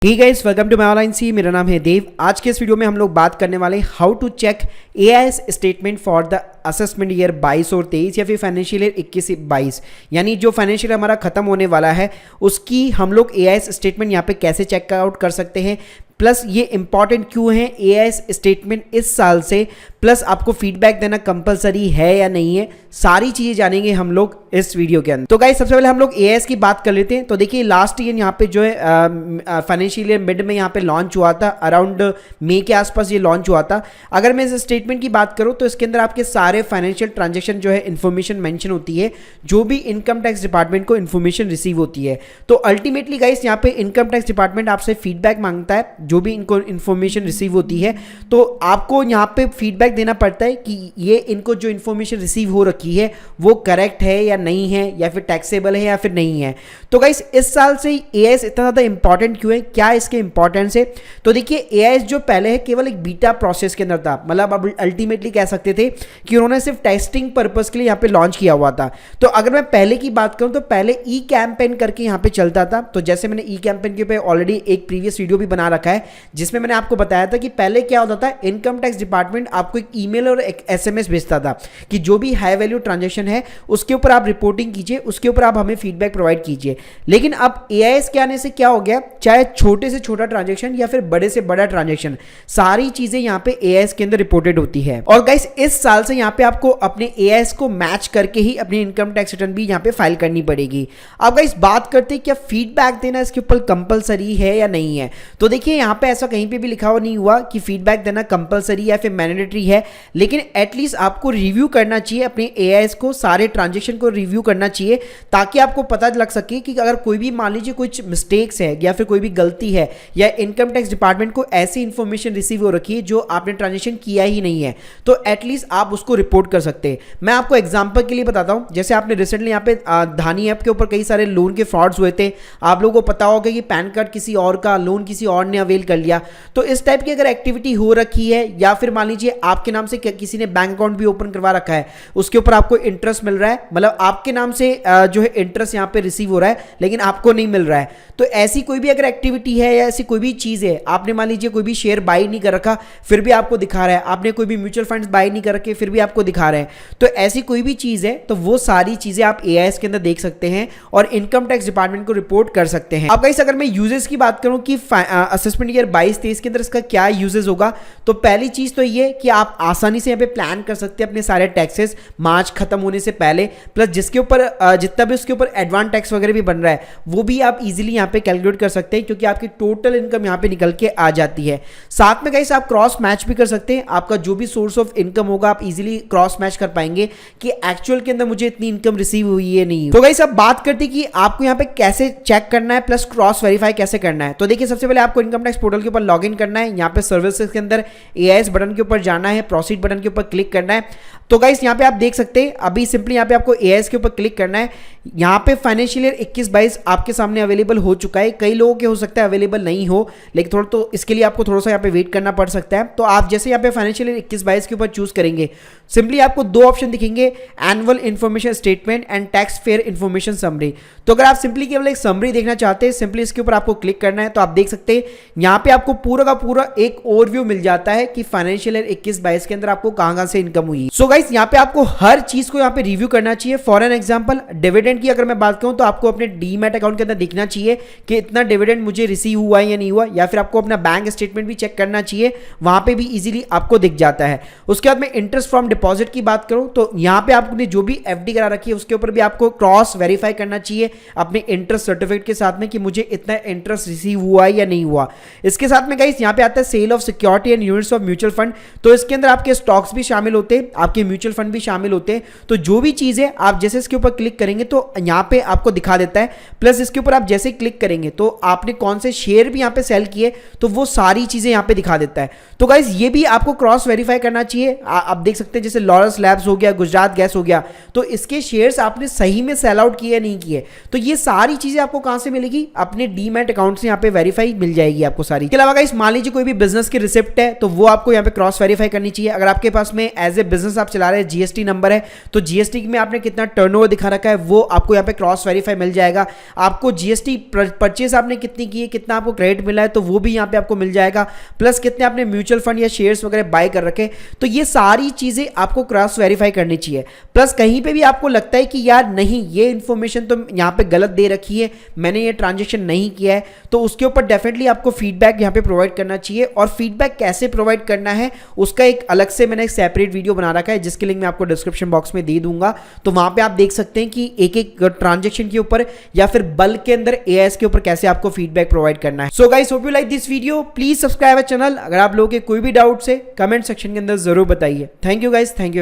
Hey guys, welcome to my online C. मेरा नाम है देव। आज के इस वीडियो में हम लोग बात करने वाले हैं how to check AIS statement for the assessment year 22 और 23 या फिर फाइनेंशियल ईयर 21-22, यानी जो फाइनेंशियल हमारा खत्म होने वाला है उसकी हम लोग एआईएस स्टेटमेंट यहाँ पे कैसे चेक आउट कर सकते हैं, प्लस ये इंपॉर्टेंट क्यों है एआईएस स्टेटमेंट इस साल से, प्लस आपको फीडबैक देना कंपलसरी है या नहीं है, सारी चीज़ें जानेंगे हम लोग इस वीडियो के अंदर। तो गाइस, सबसे पहले हम लोग एआईएस की बात कर लेते हैं। तो देखिए, लास्ट ईयर यहाँ पे जो है फाइनेंशियल ईयर मिड में यहाँ पे लॉन्च हुआ था, अराउंड मई के आसपास ये लॉन्च हुआ था। अगर मैं इस स्टेटमेंट की बात करूँ तो इसके अंदर आपके सारे फाइनेंशियल ट्रांजेक्शन जो है इन्फॉर्मेशन मेंशन होती है, जो भी इनकम टैक्स डिपार्टमेंट को इन्फॉर्मेशन रिसीव होती है। तो अल्टीमेटली गाइस, यहाँ पे इनकम टैक्स डिपार्टमेंट आपसे फीडबैक मांगता है, जो भी इनको इन्फॉर्मेशन रिसीव होती है, तो आपको यहाँ पे फीडबैक देना पड़ता है कि ये इनको जो इन्फॉर्मेशन रिसीव हो रखी है वो करेक्ट है या नहीं है, या फिर टैक्सेबल है या फिर नहीं है। तो गाइस, इस साल से एआईएस इतना ज़्यादा इंपॉर्टेंट क्यों है, क्या इसके इंपॉर्टेंस है? तो देखिए, एआईएस जो पहले है केवल एक बीटा प्रोसेस के अंदर था, मतलब अब अल्टीमेटली कह सकते थे कि उन्होंने सिर्फ टेस्टिंग पर्पस के लिए यहाँ पे लॉन्च किया हुआ था। तो अगर मैं पहले की बात करूँ तो पहले ई कैंपेन करके यहाँ पे चलता था। तो जैसे मैंने ई कैंपेन के पे ऑलरेडी एक प्रीवियस वीडियो भी बना रखा है, जिसमें मैंने आपको बताया था कि पहले क्या होता था, इनकम टैक्स डिपार्टमेंट आपको एक ईमेल और एक एसएमएस भेजता था कि जो भी हाई वैल्यू ट्रांजैक्शन है उसके ऊपर आप रिपोर्टिंग कीजिए, उसके ऊपर आप हमें फीडबैक प्रोवाइड कीजिए। लेकिन अब एआईएस के आने से क्या हो गया, चाहे छोटे से छोटा ट्रांजैक्शन या फिर बड़े से बड़ा ट्रांजैक्शन, सारी चीजें यहाँ पे एआईएस के अंदर रिपोर्टेड होती है। और गाइस, इस साल से यहाँ पे आपको अपने एआईएस को मैच करके ही अपनी इनकम टैक्स रिटर्न भी यहाँ पे फाइल करनी पड़ेगी। अब गाइस, बात करते हैं क्या फीडबैक देना इसके ऊपर कंपलसरी है या नहीं है। तो देखिए, यहाँ पे ऐसा कहीं पे भी लिखा हुआ नहीं हुआ कि फीडबैक देना कंपलसरी या फिर मैंडेटरी है, लेकिन एटलीस्ट आपको रिव्यू करना चाहिए अपने एआईएस को, सारे ट्रांजैक्शन को रिव्यू करना चाहिए, ताकि आपको पता लग सके कि अगर कोई भी मान लीजिए कुछ मिस्टेक्स है या फिर कोई भी गलती है, या इनकम टैक्स डिपार्टमेंट को ऐसी इंफॉर्मेशन रिसीव हो रखी है जो आपने ट्रांजैक्शन किया ही नहीं है, तो एटलीस्ट आप उसको रिपोर्ट कर सकते हैं। मैं आपको एग्जांपल के लिए बताता हूं, जैसे आपने रिसेंटली यहाँ पे धानी ऐप के ऊपर कई सारे लोन के फ्रॉड्स हुए थे। आप लोगों को पता होगा कि पैन कार्ड किसी और का, लोन किसी और ने अवेल कर लिया। तो इस टाइप की अगर एक्टिविटी हो रखी है, या फिर मान लीजिए आपके नाम से किसी ने बैंक अकाउंट भी ओपन करवा रखा है, उसके ऊपर आपको इंटरेस्ट मिल रहा है, मतलब आपके नाम से जो है इंटरेस्ट यहाँ पे रिसीव हो रहा है लेकिन आपको नहीं मिल रहा है, तो ऐसी कोई भी अगर एक्टिविटी है या ऐसी कोई भी चीज़ है, आपने मान लीजिए कोई भी शेयर बाई नहीं कर रखा फिर भी आपको दिखा रहा है, आपने कोई भी म्यूचुअल फंड्स बाई नहीं कर रखे फिर भी आपको दिखा रहे हैं, तो ऐसी कोई भी चीज़ है तो वो सारी चीज़ें आप एआईएस के अंदर देख सकते हैं और इनकम टैक्स डिपार्टमेंट को रिपोर्ट कर सकते हैं। अब गाइस, अगर मैं यूजेस की बात करूं कि असेसमेंट ईयर 22-23 के अंदर इसका क्या यूजेस होगा, तो पहली चीज़ तो ये कि आप आसानी से यहाँ पे प्लान कर सकते हैं अपने सारे टैक्सेस मार्च खत्म होने से पहले, प्लस जिसके ऊपर जितना भी उसके ऊपर एडवांस टैक्स वगैरह भी बन रहा है वो भी आप इजीली यहाँ पे कैलकुलेट कर सकते हैं, क्योंकि आपकी टोटल इनकम यहाँ पे निकल के आ जाती है। साथ में गाइस, आप क्रॉस मैच भी कर सकते हैं, आपका जो भी सोर्स ऑफ इनकम होगा आप इजीली क्रॉस मैच कर पाएंगे कि एक्चुअल के अंदर मुझे इतनी इनकम रिसीव हुई है नहीं। तो गाइस, अब बात करते हैं कि आपको यहाँ पे कैसे चेक करना है प्लस क्रॉस वेरीफाई कैसे करना है। तो देखिए, सबसे पहले आपको इनकम टैक्स पोर्टल के ऊपर लॉग इन करना है, यहाँ पे सर्विसेज के अंदर एआईएस बटन के ऊपर जाना है, प्रोसीड बटन के ऊपर क्लिक करना है। तो गाइस, यहाँ पे आप देख सकते हैं अभी सिंपली यहाँ पे आपको एआईएस के ऊपर क्लिक करना है। यहाँ पे फाइनेंशियल ईयर 21-22 आपके सामने अवेलेबल हो चुका है, कई लोगों के हो सकता है अवेलेबल नहीं हो, लेकिन थोड़ा तो इसके लिए आपको थोड़ा सा यहाँ पे वेट करना पड़ सकता है। तो आप जैसे यहाँ पे फाइनेंशियल ईयर 21-22 के ऊपर चूज करेंगे, सिंपली आपको दो ऑप्शन दिखेंगे, annual information statement and tax fair information summary. तो अगर आप सिंपली केवल एक समरी देखना चाहते हैं, सिंपली इसके ऊपर आपको क्लिक करना है। तो आप देख सकते हैं यहाँ पे आपको पूरा का पूरा एक ओवरव्यू मिल जाता है कि फाइनेंशियल ईयर 21-22 के अंदर आपको कहां से इनकम हुई। सो गाइस, यहाँ पे आपको हर चीज को यहाँ पे रिव्यू करना चाहिए। फॉर एन एग्जांपल, डिविडेंड की अगर मैं बात करूं तो आपको अपने डीमैट अकाउंट के अंदर दिखना चाहिए कि इतना डिविडेंड मुझे रिसीव हुआ है या नहीं हुआ, या फिर आपको अपना बैंक स्टेटमेंट भी चेक करना चाहिए, वहां पे भी इजीली आपको दिख जाता है। उसके बाद में इंटरेस्ट फ्रॉम डिपॉजिट की बात करूं तो यहाँ पे आपने जो भी एफडी करा रखी है उसके ऊपर भी आपको क्रॉस वेरीफाई करना चाहिए अपने इंटरेस्ट सर्टिफिकेट के साथ में कि मुझे इतना इंटरेस्ट रिसीव हुआ है या नहीं हुआ। इसके साथ में गाइस, यहाँ पे आता है sale of security and units of mutual fund. तो इसके अंदर आपके स्टॉक्स भी शामिल होते हैं, आपके म्यूचुअल फंड भी शामिल होते हैं। तो जो भी चीज है आप जैसे इसके ऊपर क्लिक करेंगे तो यहाँ पे आपको दिखा देता है, प्लस इसके ऊपर आप जैसे क्लिक करेंगे तो आपने कौन से शेयर भी यहाँ पे सेल किए तो वो सारी चीजें यहाँ पे दिखा देता है। तो गाइस, ये भी आपको क्रॉस वेरीफाई करना चाहिए। आप देख सकते हैं जैसे लॉरस लैब्स हो गया, गुजरात गैस हो गया, तो इसके शेयर्स आपने सही में सेल आउट किए नहीं किए। तो ये सारी चीजें आपको कहां से मिलेगी, अपने डीमैट अकाउंट से यहाँ पे वेरीफाई मिल जाएगी आपको आपको सारी। इसके अलावा गाइस मान लीजिए कोई भी बिजनेस की रिसिप्ट है तो वो आपको यहाँ पे क्रॉस वेरीफाई करनी चाहिए। अगर आपके पास में एज ए बिजनेस आप चला रहे हैं जीएसटी नंबर है तो जीएसटी में आपने कितना टर्नओवर दिखा रखा है वो आपको यहाँ पे क्रॉस वेरीफाई मिल जाएगा। आपको जीएसटी परचेज आपने कितनी की है, कितना आपको क्रेडिट मिला है तो वो भी यहाँ पे आपको मिल जाएगा, प्लस कितने आपने म्यूचुअल फंड या शेयर्स वगैरह बाय कर रखे। तो ये सारी चीजें आपको क्रॉस वेरीफाई करनी चाहिए। प्लस कहीं पे भी आपको लगता है कि यार नहीं ये इन्फॉर्मेशन तो यहाँ पे गलत दे रखी है, मैंने ये ट्रांजेक्शन नहीं किया है, तो उसके ऊपर डेफिनेटली आपको फीडबैक यहाँ पे प्रोवाइड करना चाहिए। और फीडबैक कैसे प्रोवाइड करना है उसका एक अलग से मैंने एक सेपरेट वीडियो बना रखा है जिसकी लिंक मैं आपको डिस्क्रिप्शन बॉक्स में दे दूंगा। तो वहां पे आप देख सकते हैं कि एक एक ट्रांजेक्शन के ऊपर या फिर बल्क के अंदर एआईएस के ऊपर कैसे आपको फीडबैक प्रोवाइड करना है। So guys hope you like this video, please subscribe our channel. अगर आप लोगों के कोई भी डाउट्स है कमेंट सेक्शन के अंदर जरूर बताइए। Thank you guys, thank you.